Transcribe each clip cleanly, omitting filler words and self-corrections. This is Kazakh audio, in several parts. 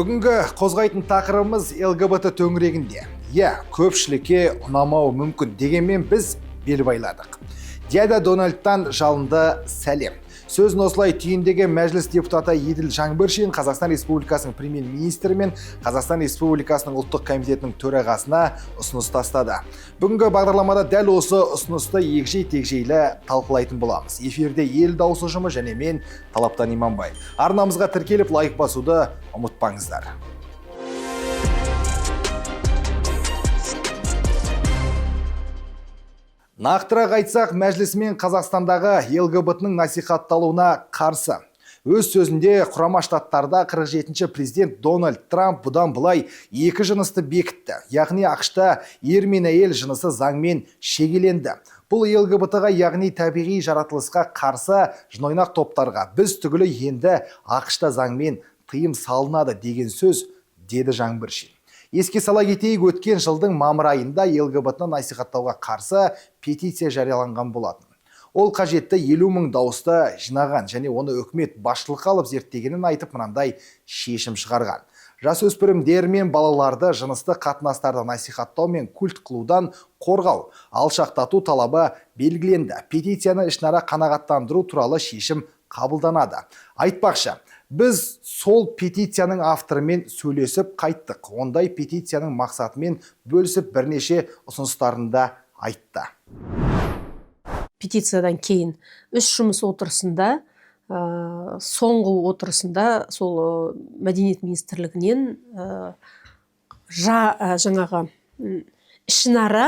Бүгінгі қозғайтын тақырыбымыз ЛГБТ төңірегінде. Көпшілікке ұнамауы мүмкін дегенмен біз бел байладық. Дядя Дональдтан жалынды сәлем. Сөзін осылай түйіндеген мәжіліс депутаты Еділ Жаңбыршин Қазақстан Республикасының премьер-министрі мен Қазақстан Республикасының ұлттық комитетінің төрағасына ұсыныс тастады. Бүгінгі бағдарламада дәл осы ұсынысты егжей-тегжейлі талқылайтын боламыз. Эфирде ел дауысы ұжымы және мен Талаптан Иманбай. Арнамызға тіркеліп лайк басуды ұмытпаңыздар. Нақтырақ айтсақ, мәжілісмен Қазақстандағы ЛГБТ-ның насихатталуына қарсы. Өз сөзінде Құрама Штаттарда 47-ші президент Дональд Трамп бұдан былай екі жынысты бекітті. Яғни ақшта ер мен әйел жынысы заңмен шегеленді. Бұл ЛГБТ-ға, яғни табиғи жаратылысқа қарсы жынойнақ топтарға біз түгілі енді ақшта заңмен тыйым салынады деген сөз, деді Жаңбыршин. Еске сала кетейік, өткен жылдың мамыр айында ЛГБТ-ны насихаттауға қарсы петиция жарияланған болатын. Ол қажетті 50 000 дауысты жинаған және оны үкімет басшылыққа алып зерттегенін айтып мынандай шешім шығарған. Жасөспірімдер мен балаларды жынысты қатынастарды насихаттау мен культ қылудан қорғау, алшақтату талабы белгіленді. Петицияны ішінара қанағаттандыру туралы шешім қабылданады. Айтпақшы, біз сол петицияның авторымен сөйлесіп қайттық. Ондай петицияның мақсатымен бөлісіп бірнеше ұсыныстарында айтты. Петициядан кейін үш жұмыс отырысында, соңғы отырысында сол мәдениет министрлігінен жаңағы ішінара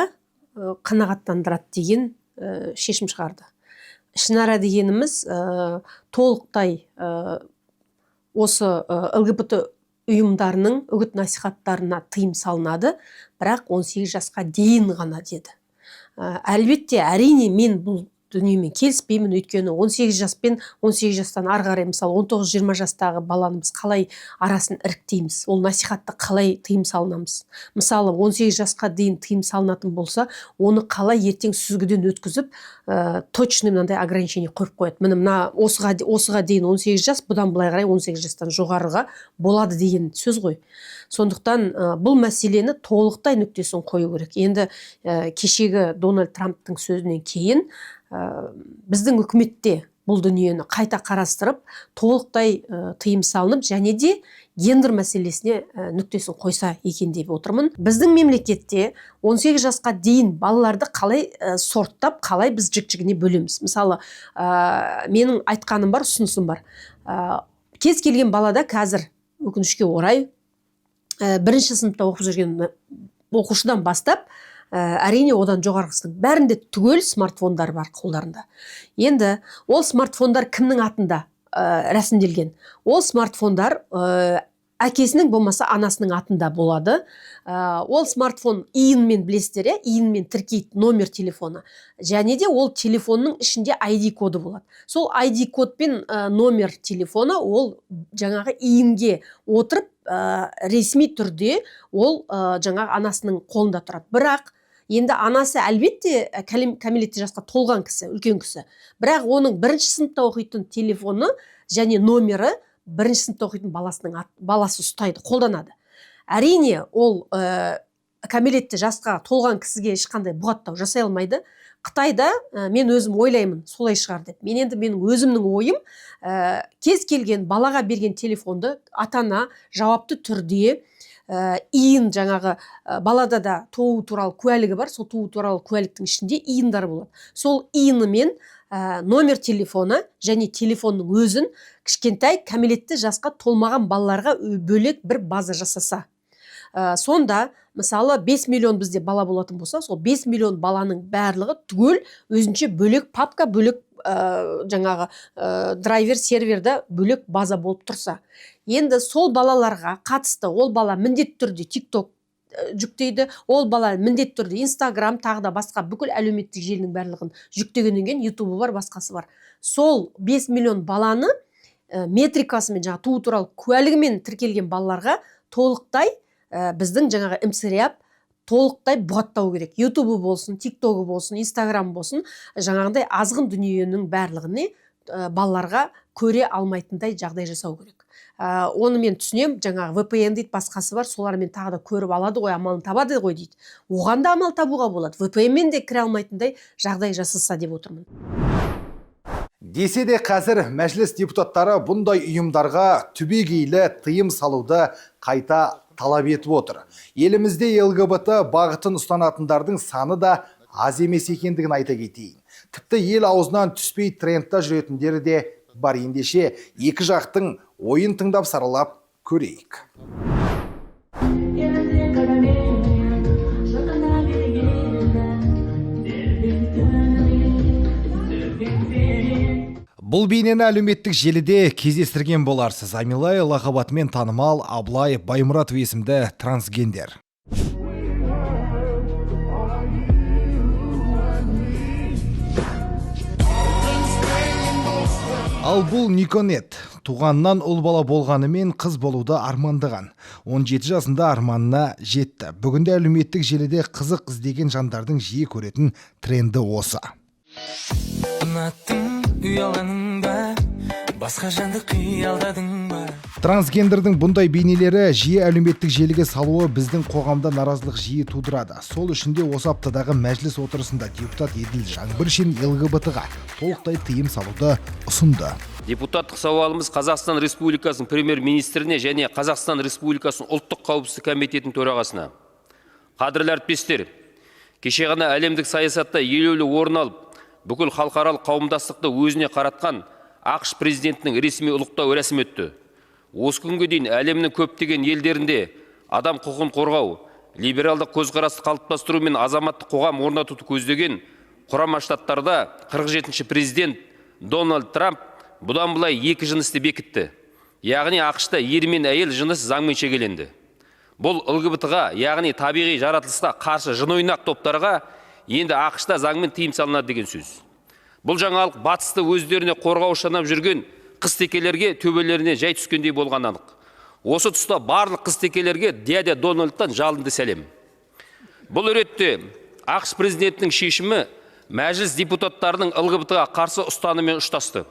қанағаттандырады деген шешім шығарды. Ішінара дегеніміз толықтай осы ЛГБТ ұйымдарының үгіт насихаттарына тыйым салынады, бірақ 18 жасқа дейін ғана деді. Әлбетте, әрине мен бұл дүниемен келіспеймін, өйткені 18 жаспен 18 жастан ары қарай, мысалы 19-20 жастағы баланы біз қалай арасын іріктейміз, ол насихатты қалай тыйым салынамыз. Мысалы 18 жасқа дейін тыйым салынатын болса, оны қалай ертең сүзгіден өткізіп, точный мынандай ограничение қойып қояды. Міне мына осыға дейін 18 жас, бұдан былай қарай 18 жастан жоғарыға болады деген сөз ғой. Сондықтан бұл мәселені толықтай нүктесін қою керек. Енді кешегі Дональд Трамптың сөзінен кейін біздің үкіметте бұл дүниені қайта қарастырып, толықтай тыйым салынып, және де гендер мәселесіне нүктесін қойса екен деп отырмын. Біздің мемлекетте 18 жасқа дейін балаларды қалай сорттап, қалай біз жік-жігіне бөлеміз. Мысалы, менің айтқаным бар, ұсынысым бар. Кез келген балада қазір, өкінішке орай, бірінші сыныпта оқып жүрген оқушыдан бастап, әрине одан жоғарғысының бәрінде түгел смартфондар бар қолдарында. Енді ол смартфондар кімнің атында рәсімделген? Ол смартфондар әкесінің болмаса анасының атында болады. Ол смартфон иінмен білесіздер, иінмен тіркейді номер телефоны. Және де ол телефонның ішінде ID коды болады. Сол ID кодпен номер телефоны ол жаңағы иінге отырып ресми түрде ол жаңағы анасының қолында тұрады. Бірақ енді анасы әлбетте кәмелетті жасқа толған кісі, үлкен кісі. Бірақ оның бірінші сыныпта оқитын телефоны және номері бірінші сыныпта оқитын баласы ұстайды, қолданады. Әрине, ол кәмелетті жасқа толған кісіге ешқандай бұғаттау жасай алмайды. Қытайда мен өзім ойлаймын, солай шығар деп. Менің өзімнің ойым, кез келген балаға берген телефонды ата-ана жауапты түрде иін, жаңағы балада да туу туралы куәлігі бар, сол туу туралы куәліктің ішінде иіндар болады. Сол иінімен номер телефоны және телефонның өзін кішкентай кәмелетті жасқа толмаған балаларға бөлек бір база жасаса. Сонда, мысалы, 5 миллион бізде бала болатын болса, сол 5 миллион баланың барлығы түгел өзінше бөлек папка, бөлек жаңағы драйвер серверда бөлек база болып тұрса. Енді сол балаларға қатысты ол бала міндетті түрде TikTok жүктейді, ол бала міндетті түрде Instagram, тағы да басқа бүкіл әлеуметтік желінің барлығын жүктегеннен кейін YouTube бар, басқасы бар. Сол 5 миллион баланы метрикасымен, жаңағы туу туралы куәлігімен тіркелген балаларға толықтай біздің жаңағы МСРИАП толықтай бұғаттау керек. YouTube болсын, TikTok болсын, Instagram болсын, жаңағындай азғын дүниенің барлығыне балаларға көре алмайтындай жағдай жасау керек. Оны мен түсінем, жаңағы VPN дейді, басқасы бар, солармен тағы да көріп алады ғой, амалын табады ғой дейді. Оған да амал табуға болады. VPN-мен де кіре алмайтындай жағдай жасаса деп отырмын. Десе де қазір мәжіліс депутаттары бұндай ұйымдарға түбегейлі тыйым салуды қайта талап етіп отыр. Елімізде ЛГБТ бағытын ұстанатындардың саны да аз емес екендігін айта кетейін. Тіпті ел аузынан түспей трендта жүретіндері де бар. Ендеше екі жақтың ойын тыңдап саралап көрейік. Бұл бейнені әлеуметтік желіде кездестірген боларсыз. Амилай лақабатымен танымал Абылай Баймұратов есімді трансгендер. Ал бұл Никонет. Туғаннан ұл бала болғанымен қыз болуды армандаған. 17 жасында арманына жетті. Бүгінде әлеуметтік желіде қызық іздеген жандардың жиі көретін тренді осы. Басқа жанды қиялдадың ба? Трансгендердің бұндай бейнелері жиі әлеуметтік желіге салуы біздің қоғамда наразылық жиі тудырады. Сол үшін де осы аптадағы мәжіліс отырысында депутат Еділ Жаңбыршин ЛГБТ-ға толықтай тыйым салуды ұсынды. Депутаттық сауалымыз Қазақстан Республикасының премьер-министріне және Қазақстан Республикасының ұлттық қауіпсіздік комитетінің төрағасына. Қадірлі әріптестер, кеше ғана әлемдік саясатта елеулі орын алып, бүкіл халықаралық қауымдастықты өзіне қаратқан ақш президентінің ресми ұлықтау рәсімі өтті. Осы күнге дейін әлемнің көптеген елдерінде адам құқығын қорғау, либералдық көзқарасты қалыптастыру мен азаматтық қоғам орнатуды көздеген Құрама Штаттарда 47-ші президент Дональд Трамп бұдан былай екі жынысты бекітті. Яғни ақшта ер мен әйел жыныс заңмен шегеленді. Бұл ЛГБТ-ға, яғни табиғи жаратылысқа қарсы жын ойнақ топтарға енді ақшта заңмен тыйым салынады деген сөз. Бұл жаңалық батысты өздеріне қорғау санап жүрген қыз-текелерге төбелеріне жай түскендей болған анық. Осы тұста барлық қыз-текелерге дядя Дональдтан жалынды сәлем. Бұл ретте ақш президентінің шешімі мәжіліс депутаттарының ЛГБТ-ға қарсы ұстанымымен ұштасты.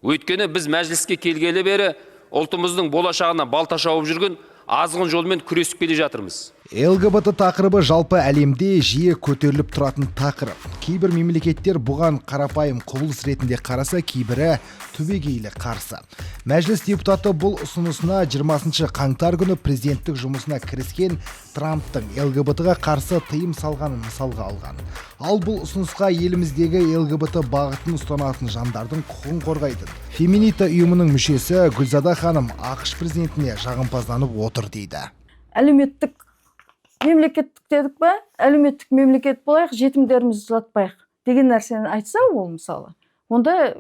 Өйткені біз мәжіліске келгелі бері ұлтымыздың болашағына балта шауып жүрген азғын жолмен күресіп келе жатырмыз. ЛГБТ тақырыбы жалпы әлемде жиі көтеріліп тұратын тақырып. Кейбір мемлекеттер бұған қарапайым құбылыс ретінде қараса, кейбірі түбегейлі қарсы. Мәжіліс депутаты бұл ұсынысына 20 қаңтар күні президенттік жұмысына кіріскен Трамптың ЛГБТ-ға қарсы тыйым салғанын мысалға алған. Ал бұл ұсынысқа еліміздегі ЛГБТ бағытын ұстанатын жандардың құқығын қорғайтын Феминита ұйымының мүшесі Гүлзада ханым ақш президентіне жағымпазданып отыр дейді. Әлеуметтік мемлекеттік дедік па, әлеуметтік мемлекет болайық, жетімдерімізді жылатпайық деген нәрсені айтса, ол мысалы, онда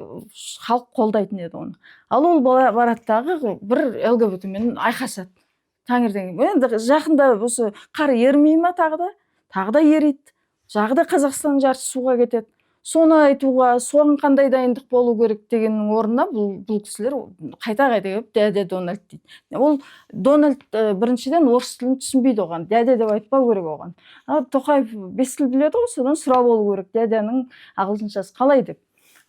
халық қолдайтын еді оны. Ал ол бараттағы бір ЛГБТ-мен айқасады. Таңертең. Енді жақында осы қар ермей ма тағы да ерейді. Жағы да Қазақстан жарты суға кетеді. Соны айтуға, соған қандай дайындық болу керек дегеннің орнына бұл кісілер қайта келіп дядя Дональд дейді. Ол Дональд біріншіден орыс тілін түсінбейді оған. Дядя деп айтпау керек оған. Тоқаев 5 тіл біледі ғой, содан сұрап болу керек. Дядяның ағылшыншасы қалай деп.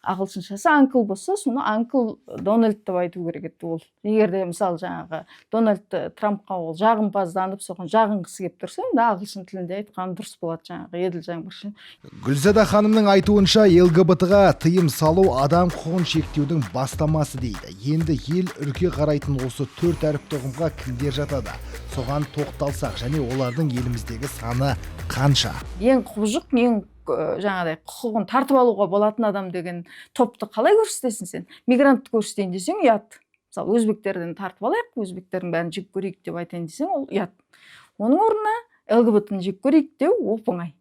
Ағылшыншасы анкл болса, соны анкл Дональд деп айту керек еді ол. Егер де мысалы жаңағы Дональд Трампқа ол жағымпазданып, соған жағынғысы келіп тұрса, онда ағылшын тілінде айтқан дұрыс болады жаңағы Еділ Жаңбыршин. Гүлзада ханымның айтуынша ЛГБТ-ға тыйым салу адам құқығын шектеудің бастамасы дейді. Енді ел үрке қарайтын осы 4 әріпті ұғымға кімдер жатады? Соған тоқталсақ, және олардың еліміздегі саны қанша? Ең құбыжық, ең жаңағыдай құқығын тартып алуға болатын адам деген топты қалай көрсетесің сен? Мигрантты көрсетейін десең ұят. Мысалы, өзбектерден тартып алайық, өзбектердің бәрін жек көрейік деп айтайын десең, ол ұят. Оның орнына ЛГБТ-ны жек көрейік деу оп-оңай.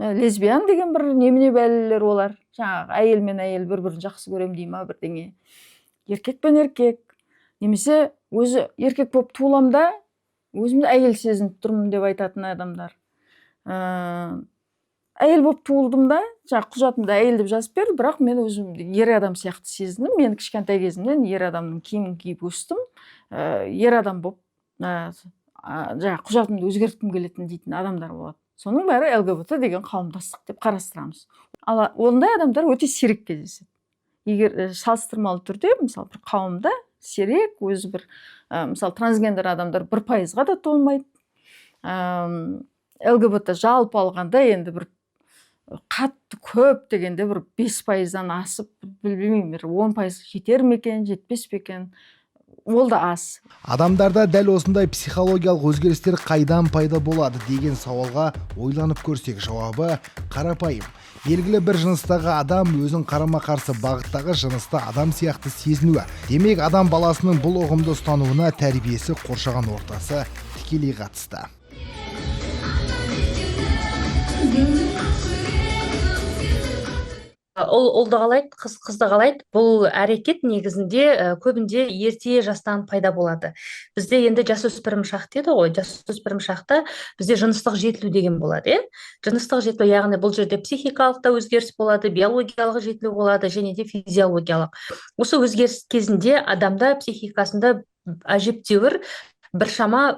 Лесбиян деген бір немене бәлелер олар. Жаңағы әйел мен әйел бір-бірін жақсы көрем дей ма бірдеңе. Еркек пен еркек. Немесе өзі еркек болып туыламда өзімді әйел сезініп тұрмын деп айтатын адамдар. Әйел болып туылдым да, құжатымда әйел деп жазып берді, бірақ мен өзімді ер адам сияқты сезіндім. Мен кішкентай кезімнен ер адамның киімін киіп өстім. Ер адам болып, құжатымды өзгерткім келетін дейтін адамдар болады. Соның бәрі ЛГБТ деген қауымдастық деп қарастырамыз. Ал ондай адамдар өте сирек кездеседі. егер салыстырмалы түрде мысалы бір қауымда сирек өзі бір мысалы трансгендер адамдар 1%-ға да толмайды. ЛГБТ жалпы алғанда енді бір қатты көп дегенде бір 5%-дан асып, білмеймін, 10% жетер ме екен, жетпес пе екен, ол да аз. Адамдарда дәл осындай психологиялық өзгерістер қайдан пайда болады деген сауалға ойланып көрсек, жауабы қарапайым. Белгілі бір жыныстағы адам өзін қарама-қарсы бағыттағы жынысты адам сияқты сезінуі. Демек, адам баласының бұл ұғымды ұстануына тәрбиесі, қоршаған ортасы тікелей қатысты. Ұлды қалайды, қызды қалайды. Бұл әрекет негізінде көбінде ерте жастан пайда болады. Бізде енді жасөспірім шақ деді ғой, жасөспірім шақта бізде жыныстық жетілу деген болады. Жыныстық жетілу, яғни бұл жерде психикалық та өзгеріс болады, биологиялық жетілу болады, және де физиологиялық. Осы өзгеріс кезінде адамда психикасында әжептәуір біршама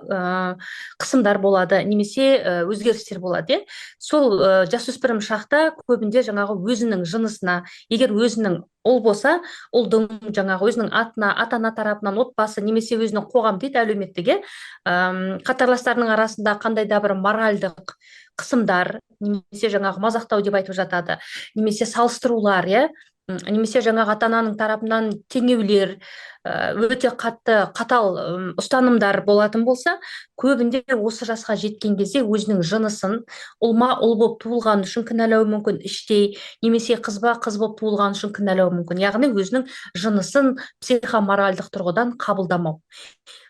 қысымдар болады, немесе өзгерістер болады. Сол жасөспірім шақта көбінде жаңағы өзінің жынысына, егер өзінің ұл болса, ұлдың жаңағы өзінің атына, ата-ана тарапынан, отбасы, немесе өзінің қоғам дейді, әлеуметтігі қатарластарының арасында қандай да бір моральдық қысымдар, немесе жаңағы мазақтау деп айтып жатады, немесе салыстырулар, немесе жаңағы ата-ананың тарапынан теңеулер, өте қатал ұстанымдар болатын болса, көбінде осы жасқа жеткен кезде өзінің жынысын ұлма ұл болып туылған үшін кінәлауы мүмкін іштей, немесе қызба қыз болып туылған үшін кінәлауы мүмкін. Яғни өзінің жынысын психоморальдық тұрғыдан қабылдамау.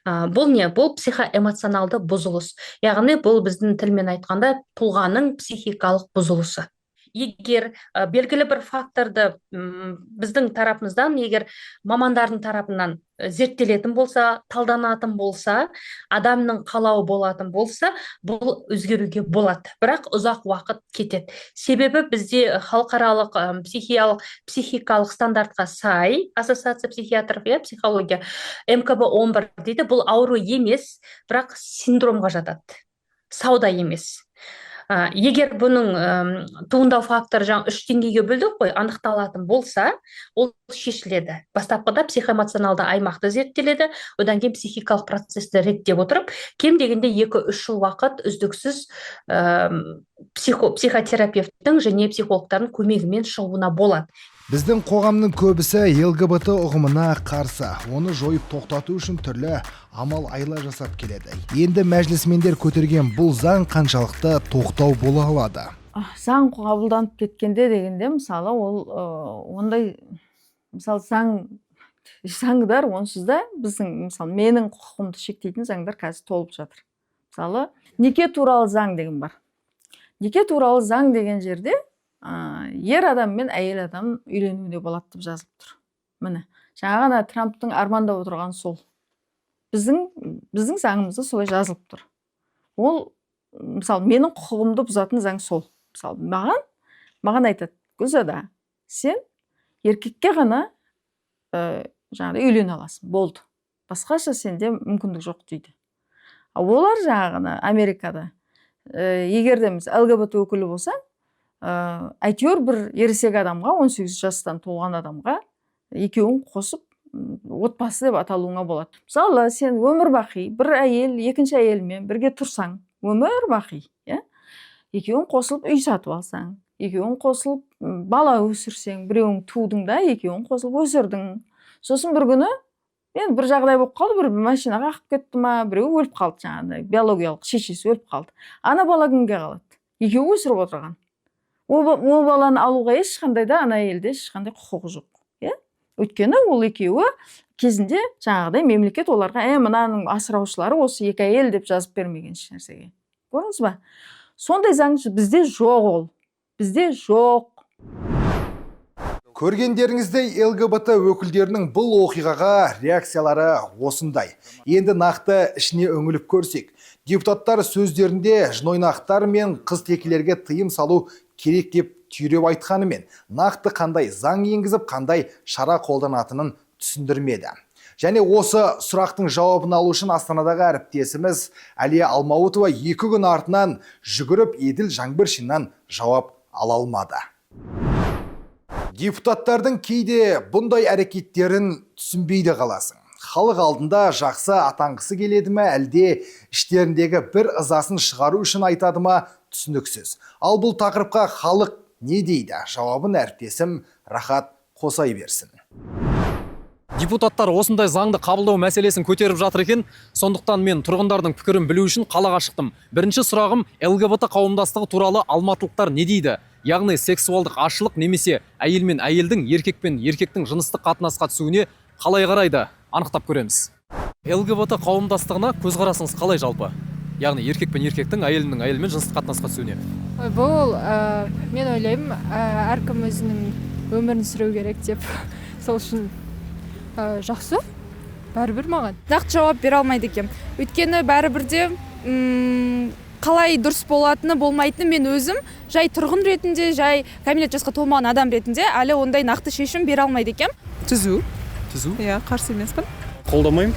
Бұл не? Бұл психоэмоционалды бұзылыс. Яғни бұл біздің тілмен айтқанда тұлғаның психикалық бұзылысы. Егер белгілі бір факторды біздің тарапымыздан, егер мамандардың тарапынан зерттелетін болса, талданатын болса, адамның қалауы болатын болса, бұл өзгеруге болады. Бірақ ұзақ уақыт кетеді. Себебі бізде халықаралық психикалық стандартқа сай, ассоциация психиатров, психология, МКБ-11 дейді, бұл ауру емес, бірақ синдромға жатады. Сауда емес. Егер бұның туындау факторы 3 деңгейге бөлдік қой, анықталатын болса, ол шешіледі. Бастапқыда психоэмоционалды аймақты зерттеледі, одан кейін психикалық процесті реттеп отырып, кем дегенде 2-3 жыл уақыт үздіксіз психотерапевттің және психологтардың көмегімен шығуына болады. Біздің қоғамның көбісі ЛГБТ ұғымына қарсы, оны жойып тоқтату үшін түрлі амал айла жасап келеді. Енді мәжілісмендер көтерген бұл заң қаншалықты тоқтау бола алады? Заң қабылданып кеткенде дегенде, мысалы, ондай, мысалы, заңдар онсыз да біздің, мысалы, менің құқығымды шектейтін заңдар қазір толып жатыр. Мысалы, неке туралы заң деген бар. Неке туралы заң деген жерде ер адам мен әйел адам үйленуіне болады деп жазылып тұр. Міне, жаңа Трамптың армандап отырған сол. Біздің заңымызда солай жазылып тұр. Ол, мысалы, менің құқығымды бұзатын заң сол. Мысалы, маған айтады, Гүлзада, сен еркекке ғана жаңағы үйлене аласың, болды. Басқаша сенде мүмкіндік жоқ дейді. Олар жаңағы Америкада, егер де ЛГБТ өкілі болса, әйтеуір бір ересек адамға, 18 жастан толған адамға екеуін қосып отбасы деп аталуыңа болады. Мысалы, сен өмір бақи бір әйел, екінші әйелмен бірге тұрсаң, өмір бақи, екеуін қосылып үй сатып алсаң, екеуін қосылып бала өсірсең, біреуің тудың да, екеуін қосылып өсірдің. Сосын бір күні мен бір жағдай болып қалды, бір машинаға қағып кетті ма, біреу өліп қалды, жаңағыдай биологиялық шешесі өліп қалды. Ана бала кімге қалады? Екеуі өсіріп отырған. Ол баланы алуға ешқандай да ана әйелде ешқандай құқығы жоқ. Өйткені ол екеуі кезінде жаңағыдай мемлекет оларға мынаның асыраушылары осы екі әйел деп жазып бермеген нәрсеге. Көрдіңіз ба? Сондай заң бізде жоқ ол. Бізде жоқ. Көргендеріңіздей ЛГБТ өкілдерінің бұл оқиғаға реакциялары осындай. Енді нақты ішіне үңіліп көрсек, депутаттар сөздерінде жынойнақтар мен қыз текелерге тыйым салу керек деп түйреп айтқанымен, нақты қандай заң енгізіп, қандай шара қолданатынын түсіндірмеді. Және осы сұрақтың жауабын алу үшін Астанадағы әріптесіміз Әлия Алмауытова 2 күн артынан жүгіріп Еділ Жаңбыршиннан жауап ала алмады. Депутаттардың кейде бұндай әрекеттерін түсінбейді қаласың. Халық алдында жақсы атанғысы келеді ме, әлде іштеріндегі бір ызасын шығару үшін айтады ма, түсініксіз. Ал бұл тақырыпқа халық не дейді? Жауабын әріптесім Рахат қосай берсін. Депутаттар осындай заңды қабылдау мәселесін көтеріп жатыр екен. Сондықтан мен тұрғындардың пікірін білу үшін қалаға шықтым. Бірінші сұрағым ЛГБТ қауымдастығы туралы алматылықтар не дейді? Яғни сексуалдық ашылық немесе әйел мен әйелдің, еркек пен еркектің жыныстық қатынасқа түсуіне қалай қарайды? Анықтап көреміз. ЛГБТ қауымдастығына көзқарасыңыз қалай жалпы? Яғни еркек пен еркектің, әйелдің әйелмен жыныстық қатынасқа түсуіне. Бұл мен ойлаймын, әркім өзінің өмірін сүру керек деп. Сол үшін жақсы, бәрібір маған. Нақты жауап бере алмайды екенмін. Өйткені бәрібірде қалай дұрыс болатыны болмайтыны мен өзім жай тұрғын ретінде, жай кәмелет жасқа толмаған адам ретінде әлі ондай нақты шешім бере алмайды екенмін. Түзу. Иә, қарсы емеспін. Қолдамаймын.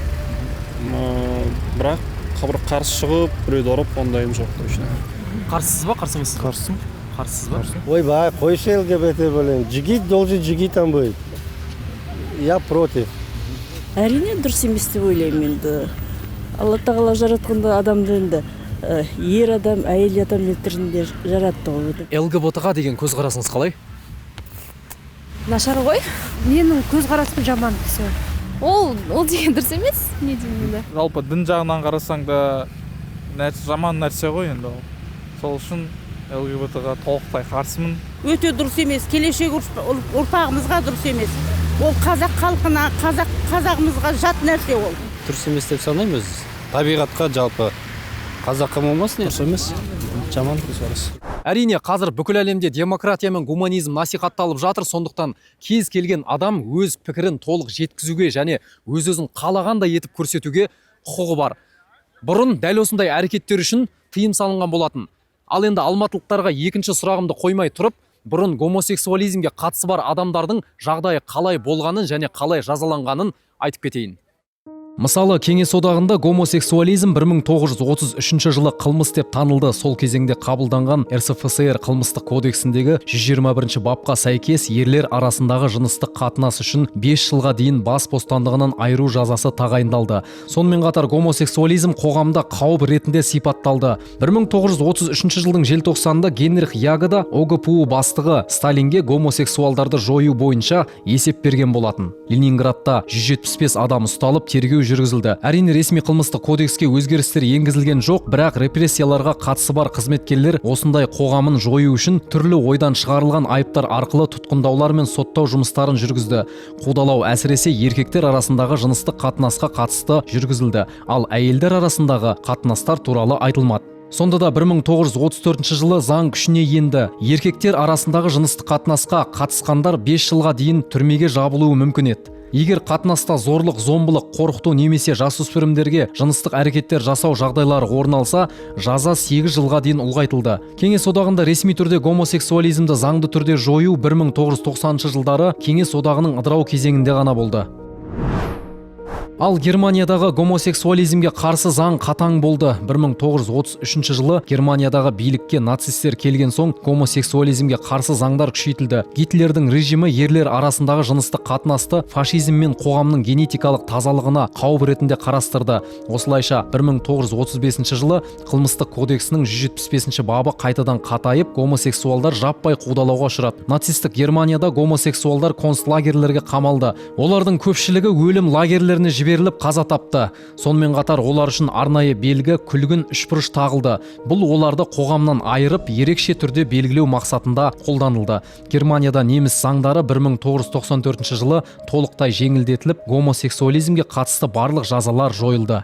Бірақ қарсы шығып, біреуді ұрып, ондайым жоқ точно. Қарсысыз ба, қарсы емессіз? Қарсымын. Қарсысыз ба? Ойбай, қойшы ЛГБТ болайын. Жігіт должен жігітом быть. Я против. Әрине дұрыс емес деп ойлаймын енді. Алла тағала жаратқанда адамды енді ер адам, әйел адам түрінде жаратты ғой. ЛГБТ-ға деген көзқарасыңыз қалай? Нашар ғой? Менің көзқарасым жаман кісі. Ол деген дұрыс емес, не деймін енді. Жалпы дін жағынан қарасаң да жаман нәрсе ғой енді. Сол үшін ЛГБТ-ға толықтай қарсымын. Өте дұрыс емес, келешек ұрпағымызға дұрыс емес. Ол қазақ халқына, қазағымызға жат нәрсе ол. Дұрыс емес деп санаймын өз. Табиғатқа жалпы қазаққа болмасын, дұрыс емес. Жаман көзқарас. Әрине, қазір бүкіл әлемде демократия мен гуманизм насихатталып жатыр, сондықтан кез келген адам өз пікірін толық жеткізуге және өз-өзін қалағандай етіп көрсетуге құқығы бар. Бұрын дәл осындай әрекеттер үшін тыйым салынған болатын. Ал енді алматылықтарға екінші сұрағымды қоймай тұрып, бұрын гомосексуализмге қатысы бар адамдардың жағдайы қалай болғанын және қалай жазаланғанын айтып кетейін. Мысалы, Кеңес одағында гомосексуализм 1933 жылы қылмыс деп танылды. Сол кезеңде қабылданған РСФСР қылмыстық кодексіндегі 121 бапқа сәйкес ерлер арасындағы жыныстық қатынас үшін 5 жылға дейін бас бостандығынан айыру жазасы тағайындалды. Сонымен қатар гомосексуализм қоғамда қауіп ретінде сипатталды. 1933 жылдың желтоқсанында Генрих Ягода ОГПУ бастығы Сталинге гомосексуалдарды жою бойынша есеп берген болатын. Ленинградта 175 адам ұсталып, тергеу жүргізілді. Әрине ресми қылмыстық кодекске өзгерістер енгізілген жоқ, бірақ репрессияларға қатысы бар қызметкерлер осындай қоғамын жою үшін түрлі ойдан шығарылған айыптар арқылы тұтқындаулар мен соттау жұмыстарын жүргізді. Қудалау әсіресе еркектер арасындағы жыныстық қатынасқа қатысты жүргізілді, ал әйелдер арасындағы қатынастар туралы айтылмады. Сонда да 1934 жылы заң күшіне енді. Еркектер арасындағы жыныстық қатынасқа қатысқандар 5 жылға дейін түрмеге жабылуы мүмкін еді. Егер қатынаста зорлық, зомбылық, қорқыту немесе жасөспірімдерге жыныстық әрекеттер жасау жағдайлары орын алса, жаза 8 жылға дейін ұлғайтылды. Кеңес одағында ресми түрде гомосексуализмді заңды түрде жою 1990 жылдары Кеңес одағының ыдырау кезеңінде ғана болды. Ал Германиядағы гомосексуализмге қарсы заң қатаң болды. 1933 жылы Германиядағы билікке нацистер келген соң гомосексуализмге қарсы заңдар күшейтілді. Гитлердің режимі ерлер арасындағы жыныстық қатынасты фашизм мен қоғамның генетикалық тазалығына қауіп ретінде қарастырды. Осылайша 1935 жылы қылмыстық кодексінің 175 бабы қайтадан қатайып, гомосексуалдар жаппай қудалауға ұшырады. Нацистік Германияда гомосексуалдар концлагерлерге қамалды. Олардың көпшілігі өлім лагерлеріне жіберіліп қаза тапты. Сонымен қатар олар үшін арнайы белгі күлгін үшбұрыш тағылды. Бұл оларды қоғамнан айырып, ерекше түрде белгілеу мақсатында қолданылды. Германияда неміс заңдары 1994 жылы толықтай жеңілдетіліп, гомосексуализмге қатысты барлық жазалар жойылды.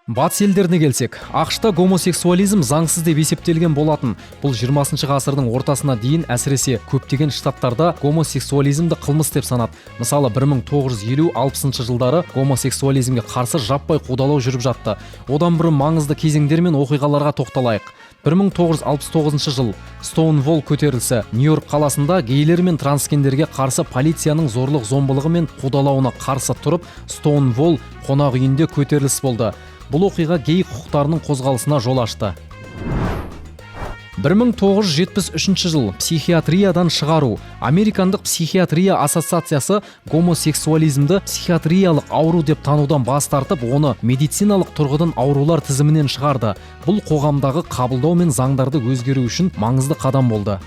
Батыс елдеріне келсек, ақш-та гомосексуализм заңсыз деп есептелген болатын. Бұл 20 ғасырдың ортасына дейін әсіресе көптеген штаттарда гомосексуализмді қылмыс деп санады. Мысалы, 1950-60 жылдары гомосексуализмге қарсы жаппай қудалау жүріп жатты. Одан бұрын маңызды кезеңдер мен оқиғаларға тоқталайық. 1969 жыл Стоунволл көтерілісі. Нью-Йорк қаласында гейлер мен трансгендерге қарсы полицияның зорлық зомбылығы мен қудалауына қарсы тұрып, Стоунволл қонақ үйінде көтеріліс болды. Бұл оқиға гей құқықтарының қозғалысына жол ашты. 1973 жыл психиатриядан шығару. Американдық психиатрия ассоциациясы гомосексуализмді психиатриялық ауру деп танудан бас тартып, оны медициналық тұрғыдан аурулар тізімінен шығарды. Бұл қоғамдағы қабылдау мен заңдарды өзгеру үшін маңызды қадам болды.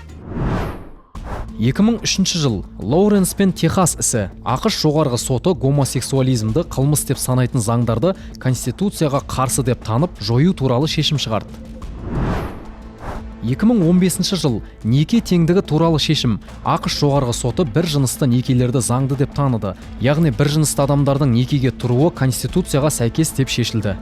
2003 жыл Лоуренс пен Техас ісі. ақш жоғарғы соты гомосексуализмді қылмыс деп санайтын заңдарды конституцияға қарсы деп танып, жою туралы шешім шығарды. 2015 жыл неке теңдігі туралы шешім. ақш жоғарғы соты бір жынысты некелерді заңды деп таныды. Яғни бір жынысты адамдардың некеге тұруы конституцияға сәйкес деп шешілді.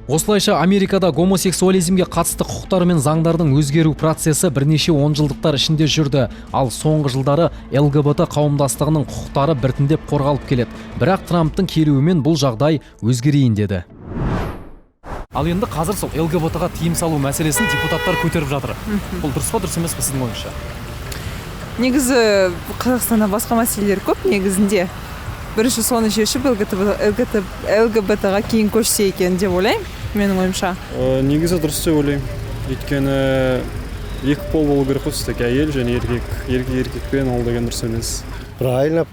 Осылайша Америкада гомосексуализмге қатысты құқықтар мен заңдардың өзгеру процесі бірнеше онжылдықтар ішінде жүрді. Ал соңғы жылдары ЛГБТ қауымдастығының құқықтары біртіндеп қорғалып келеді. Бірақ Трамптың келуімен бұл жағдай өзгерейін деді. Ал енді қазір сол ЛГБТ-ға тыйым салу мәселесін депутаттар көтеріп жатыр. Бұл дұрыс па, дұрыс емес пе сіздің ойыңызша? Негізі Қазақстанда басқа мәселелер көп негізінде. Бірінші соны шешіп ЛГБТ-ға кейін көшсе екен деп ойлаймын, менің ойымша. Негізі дұрыс деп ойлаймын. Өйткені екі пол болу керек қой, тек әйел және еркек. Еркекпен ол деген дұрыс емес. Правильно.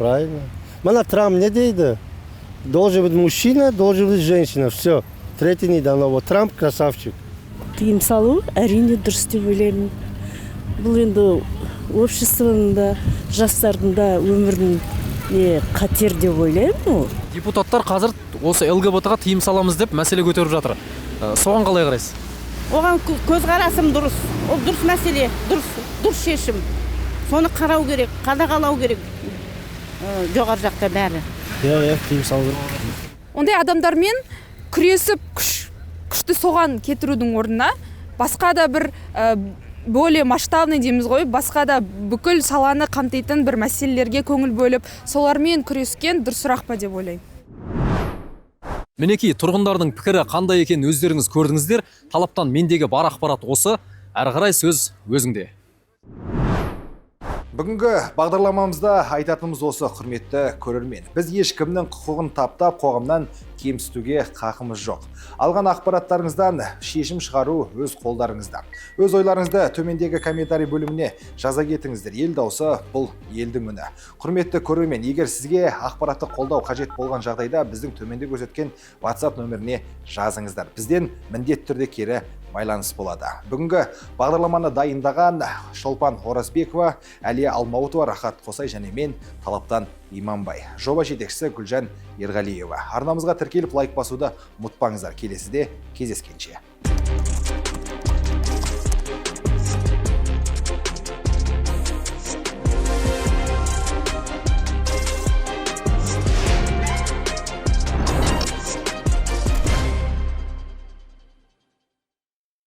Мана Трамп не дейді? Должен быть мужчина, должен быть женщина. Все. Третий не дано. Вот Трамп красавчик. Тыйым салу әрине дұрыс деп ойлаймын. Бұл енді обществоның да, жастардың да өмірінің қатер деп ойлаймын. Депутаттар қазір осы ЛГБТ-ға тыйым саламыз деп мәселе көтеріп жатыр. Соған қалай қарайсыз? Оған көзқарасым дұрыс. Ол дұрыс мәселе, дұрыс шешім. Соны қарау керек, қадағалау керек. Жоғары жақта бәрі. Тыйым салу керек. Ондай адамдармен күресіп күшті соған кетірудің орнына басқа да бір более масштабный дейміз ғой, басқа да бүкіл саланы қамтитын бір мәселелерге көңіл бөліп, солармен күрескен дұрысырақ па деп ойлаймын. Мінекей, тұрғындардың пікірі қандай екен өздеріңіз көрдіңіздер. Талаптан мендегі бар ақпарат осы. Әрі қарай сөз өзіңде. Бүгінгі бағдарламамызда айтатынымыз осы, құрметті көрермен. Біз ешкімнің құқығын таптап, қоғамнан кемсітуге қақымыз жоқ. Алған ақпараттарыңыздан шешім шығару өз қолдарыңызда. Өз ойларыңызды төмендегі комментарий бөліміне жаза кетіңіздер. Ел дауысы бұл елдің үні. Құрметті көрермен, егер сізге ақпаратты қолдау қажет болған жағдайда біздің төменде көрсеткен WhatsApp нөміріне жазыңыздар. Бізден міндетті түрде кері байланыс болады. Бүгінгі бағдарламаны дайындаған Шолпан Оразбекова, Әлия Алмаутова, Рахат Қосай және мен Талаптан Иманбай. Жоба жетекшісі Гүлжан Ерғалиева. Арнамызға тіркеліп лайк басуды ұмытпаңыздар. Келесіде кездескенше.